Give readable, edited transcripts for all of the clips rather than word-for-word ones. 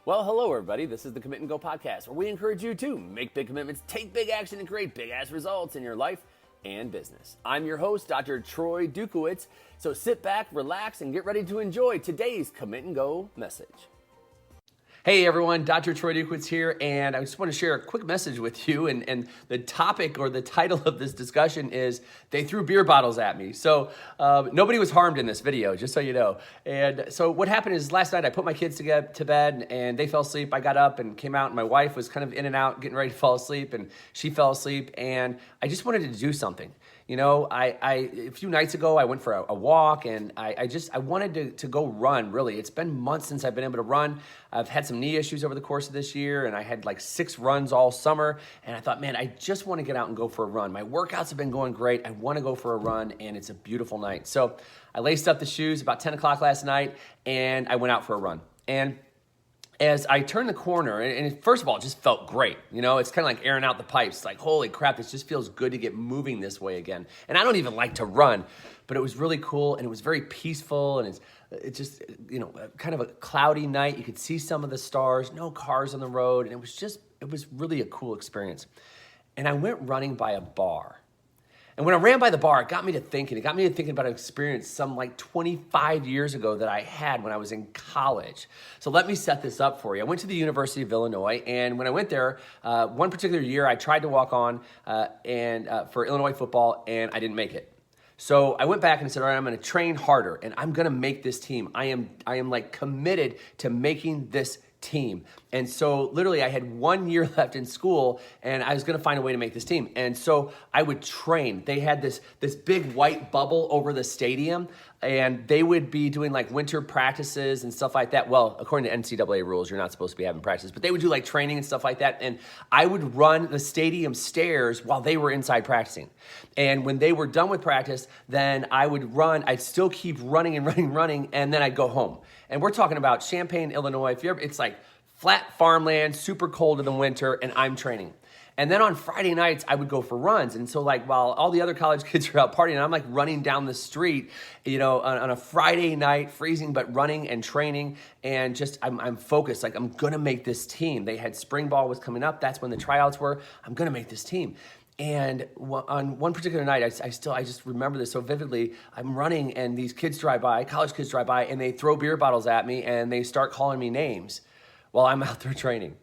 Well, hello, everybody. This is the Commit and Go podcast, where we encourage you to make big commitments, take big action, and create big-ass results in your life and business. I'm your host, Dr. Troy Dukowitz. So sit back, relax, and get ready to enjoy today's Commit and Go message. Hey everyone, Dr. Troy Dukowitz here, and I just want to share a quick message with you. And the topic or the title of this discussion is, they threw beer bottles at me. So nobody was harmed in this video, just so you know. And so what happened is last night I put my kids to bed and they fell asleep. I got up and came out and my wife was kind of in and out getting ready to fall asleep, and she fell asleep, and I just wanted to do something. You know, a few nights ago, I went for a walk, and I wanted to go run, really. It's been months since I've been able to run. I've had some knee issues over the course of this year, and I had like 6 runs all summer, and I thought, man, I just want to get out and go for a run. My workouts have been going great. I want to go for a run, and it's a beautiful night. So I laced up the shoes about 10 o'clock last night, and I went out for a run. And as I turned the corner, and first of all, it just felt great. You know, it's kind of like airing out the pipes. It's like, holy crap, this just feels good to get moving this way again. And I don't even like to run, but it was really cool, and it was very peaceful, and it's just, you know, kind of a cloudy night. You could see some of the stars, no cars on the road, and it was really a cool experience. And I went running by a bar. And when I ran by the bar, it got me to thinking. It got me to thinking about an experience some like 25 years ago that I had when I was in college. So let me set this up for you. I went to the University of Illinois, and when I went there, one particular year, I tried to walk on for Illinois football, and I didn't make it. So I went back and said, all right, I'm going to train harder, and I'm going to make this team. I am like committed to making this team. And so literally I had 1 year left in school, and I was going to find a way to make this team. And so I would train. They had this big white bubble over the stadium, and they would be doing like winter practices and stuff like that. Well, according to NCAA rules, you're not supposed to be having practices, but they would do like training and stuff like that. And I would run the stadium stairs while they were inside practicing. And when they were done with practice, then I would run. I'd still keep running, and then I'd go home. And we're talking about Champaign, Illinois. It's like flat farmland, super cold in the winter, and I'm training. And then on Friday nights, I would go for runs. And so like while all the other college kids are out partying, I'm like running down the street, you know, on a Friday night, freezing, but running and training, and just I'm focused. Like, I'm going to make this team. They had spring ball was coming up. That's when the tryouts were. I'm going to make this team. And on one particular night, I just remember this so vividly. I'm running, and these kids drive by, college kids drive by, and they throw beer bottles at me, and they start calling me names while I'm out there training.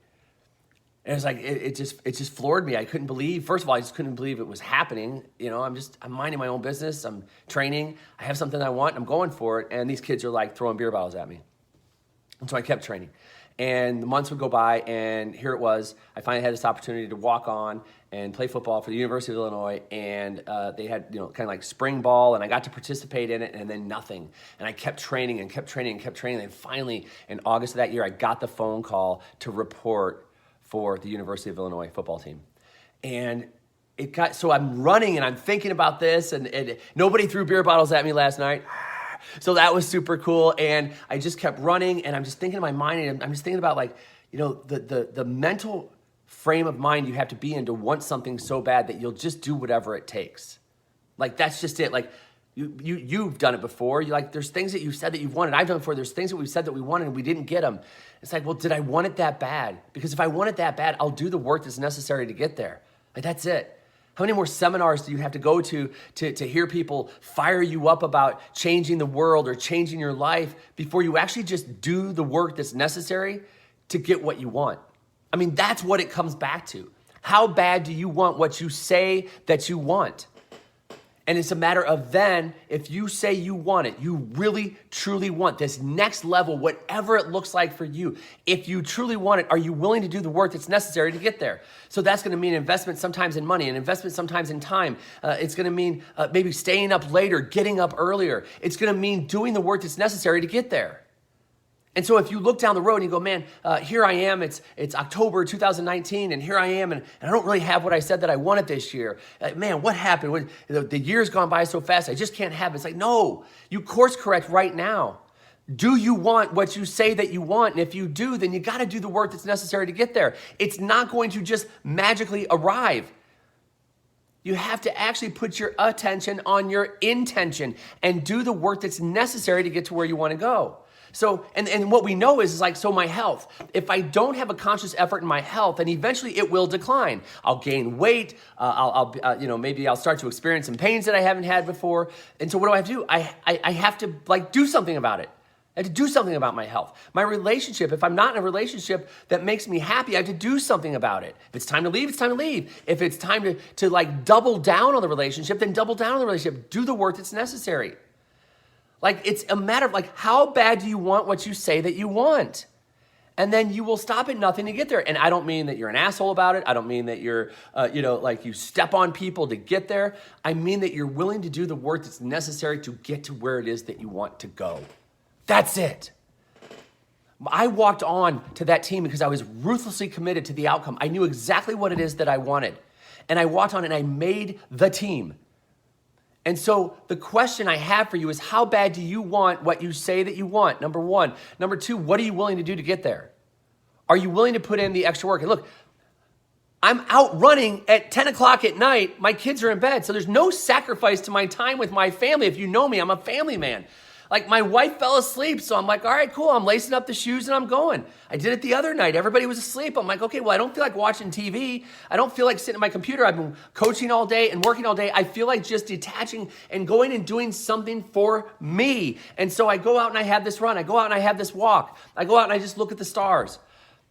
And it's like, it just floored me. I couldn't believe, first of all, I just couldn't believe it was happening. You know, I'm minding my own business. I'm training. I have something I want. I'm going for it. And these kids are like throwing beer bottles at me. And so I kept training. And the months would go by, and here it was. I finally had this opportunity to walk on and play football for the University of Illinois, and they had, you know, kind of like spring ball, and I got to participate in it, and then nothing. And I kept training and kept training and kept training, and finally, in August of that year, I got the phone call to report for the University of Illinois football team. And so I'm running, and I'm thinking about this, and nobody threw beer bottles at me last night. So that was super cool, and I just kept running, and I'm just thinking in my mind, and I'm just thinking about, like, you know, the mental frame of mind you have to be in to want something so bad that you'll just do whatever it takes. Like, that's just it. Like, you've done it before. There's things that you said that you've wanted. I've done it before. There's things that we've said that we wanted and we didn't get them. It's like, well, did I want it that bad? Because if I want it that bad, I'll do the work that's necessary to get there. Like, that's it. How many more seminars do you have to go to hear people fire you up about changing the world or changing your life before you actually just do the work that's necessary to get what you want? I mean, that's what it comes back to. How bad do you want what you say that you want? And it's a matter of then, if you say you want it, you really, truly want this next level, whatever it looks like for you. If you truly want it, are you willing to do the work that's necessary to get there? So that's going to mean investment sometimes in money, and investment sometimes in time. It's going to mean maybe staying up later, getting up earlier. It's going to mean doing the work that's necessary to get there. And so if you look down the road and you go, man, here I am, it's October 2019, and here I am, and I don't really have what I said that I wanted this year. Man, what happened? The year's gone by so fast, I just can't have it. It's like, no, you course correct right now. Do you want what you say that you want? And if you do, then you got to do the work that's necessary to get there. It's not going to just magically arrive. You have to actually put your attention on your intention and do the work that's necessary to get to where you want to go. So, and what we know is like, so my health, if I don't have a conscious effort in my health, then eventually it will decline. I'll gain weight. Maybe I'll start to experience some pains that I haven't had before. And so what do I have to do? I have to like do something about it. I have to do something about my health. My relationship, if I'm not in a relationship that makes me happy, I have to do something about it. If it's time to leave, it's time to leave. If it's time to like double down on the relationship, then double down on the relationship. Do the work that's necessary. Like, it's a matter of like, how bad do you want what you say that you want? And then you will stop at nothing to get there. And I don't mean that you're an asshole about it. I don't mean that you're, like you step on people to get there. I mean that you're willing to do the work that's necessary to get to where it is that you want to go. That's it. I walked on to that team because I was ruthlessly committed to the outcome. I knew exactly what it is that I wanted. And I walked on and I made the team. And so the question I have for you is, how bad do you want what you say that you want? Number one. Number two, what are you willing to do to get there? Are you willing to put in the extra work? And look, I'm out running at 10 o'clock at night. My kids are in bed. So there's no sacrifice to my time with my family. If you know me, I'm a family man. Like, my wife fell asleep, so I'm like, all right, cool. I'm lacing up the shoes and I'm going. I did it the other night. Everybody was asleep. I'm like, okay, well, I don't feel like watching TV. I don't feel like sitting at my computer. I've been coaching all day and working all day. I feel like just detaching and going and doing something for me. And so I go out and I have this run. I go out and I have this walk. I go out and I just look at the stars.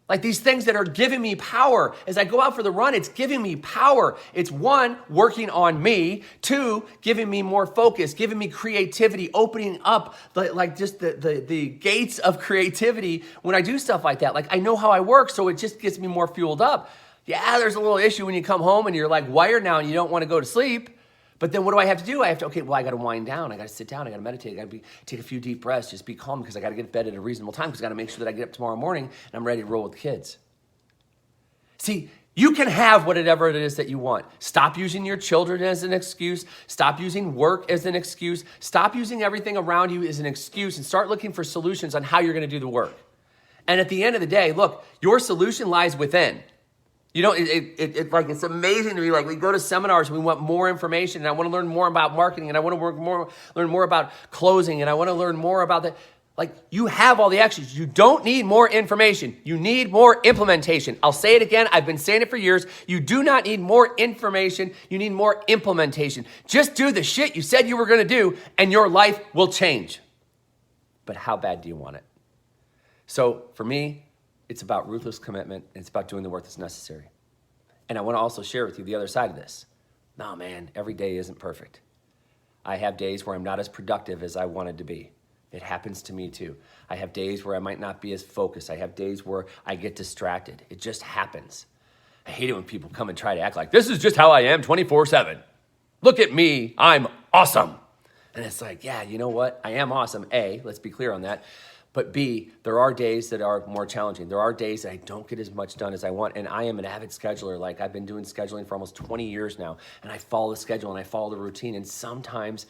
Like, these things that are giving me power. As I go out for the run, it's giving me power. It's one, working on me. Two, giving me more focus, giving me creativity, opening up the gates of creativity when I do stuff like that. Like, I know how I work, so it just gets me more fueled up. Yeah, there's a little issue when you come home and you're like wired now and you don't want to go to sleep. But then what do I have to do? I got to wind down. I got to sit down. I got to meditate. I got to take a few deep breaths, just be calm, because I got to get to bed at a reasonable time, because I got to make sure that I get up tomorrow morning and I'm ready to roll with the kids. See, you can have whatever it is that you want. Stop using your children as an excuse. Stop using work as an excuse. Stop using everything around you as an excuse and start looking for solutions on how you're going to do the work. And at the end of the day, look, your solution lies within. You know, it's amazing to me. Like, we go to seminars and we want more information, and I want to learn more about marketing, and I want to learn more about closing, and I want to learn more about that. Like, you have all the actions. You don't need more information. You need more implementation. I'll say it again. I've been saying it for years. You do not need more information. You need more implementation. Just do the shit you said you were going to do, and your life will change. But how bad do you want it? So for me, it's about ruthless commitment, and it's about doing the work that's necessary. And I want to also share with you the other side of this. No, man, every day isn't perfect. I have days where I'm not as productive as I wanted to be. It happens to me too. I have days where I might not be as focused. I have days where I get distracted. It just happens. I hate it when people come and try to act like, this is just how I am 24/7. Look at me, I'm awesome. And it's like, yeah, you know what? I am awesome, A, let's be clear on that. But B, there are days that are more challenging. There are days that I don't get as much done as I want. And I am an avid scheduler. Like, I've been doing scheduling for almost 20 years now. And I follow the schedule and I follow the routine. And sometimes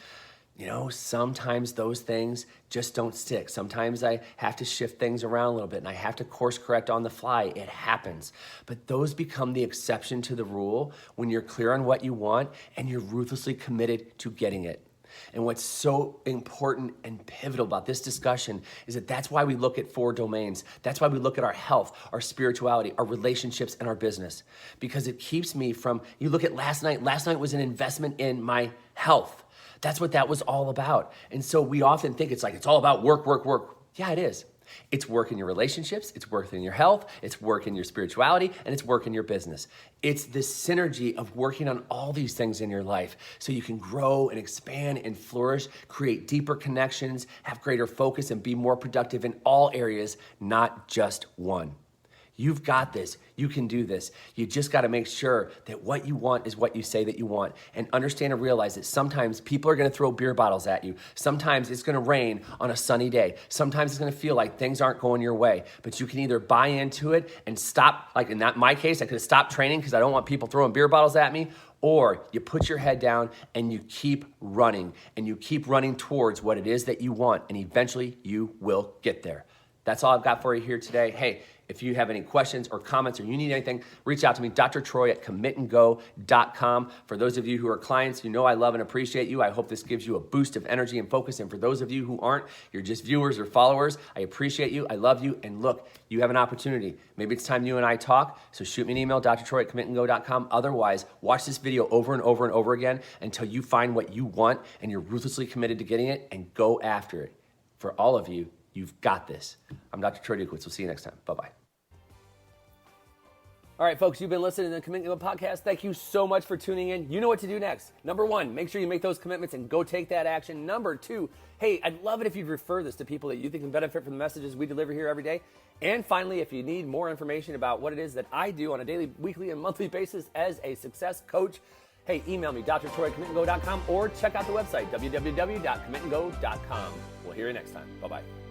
those things just don't stick. Sometimes I have to shift things around a little bit and I have to course correct on the fly. It happens. But those become the exception to the rule when you're clear on what you want and you're ruthlessly committed to getting it. And what's so important and pivotal about this discussion is that that's why we look at 4 domains. That's why we look at our health, our spirituality, our relationships, and our business. Because it keeps me from, you look at last night. Last night was an investment in my health. That's what that was all about. And so we often think it's all about work, work, work. Yeah, it is. It's work in your relationships, it's work in your health, it's work in your spirituality, and it's work in your business. It's this synergy of working on all these things in your life so you can grow and expand and flourish, create deeper connections, have greater focus, and be more productive in all areas, not just one. You've got this. You can do this. You just got to make sure that what you want is what you say that you want, and understand and realize that sometimes people are going to throw beer bottles at you. Sometimes it's going to rain on a sunny day. Sometimes it's going to feel like things aren't going your way, but you can either buy into it and stop. Like in my case, I could have stopped training because I don't want people throwing beer bottles at me. Or you put your head down and you keep running, and you keep running towards what it is that you want, and eventually you will get there. That's all I've got for you here today. Hey, if you have any questions or comments or you need anything, reach out to me, Dr. Troy at commitandgo.com. For those of you who are clients, you know I love and appreciate you. I hope this gives you a boost of energy and focus. And for those of you who aren't, you're just viewers or followers, I appreciate you. I love you. And look, you have an opportunity. Maybe it's time you and I talk. So shoot me an email, drtroy at commitandgo.com. Otherwise, watch this video over and over and over again until you find what you want and you're ruthlessly committed to getting it, and go after it. For all of you, you've got this. I'm Dr. Troy Dukowitz. We'll see you next time. Bye-bye. All right, folks, you've been listening to the Commit and Go podcast. Thank you so much for tuning in. You know what to do next. Number one, make sure you make those commitments and go take that action. Number two, hey, I'd love it if you'd refer this to people that you think can benefit from the messages we deliver here every day. And finally, if you need more information about what it is that I do on a daily, weekly, and monthly basis as a success coach, hey, email me, drtroy@commitandgo.com, or check out the website, www.commitandgo.com. We'll hear you next time. Bye-bye.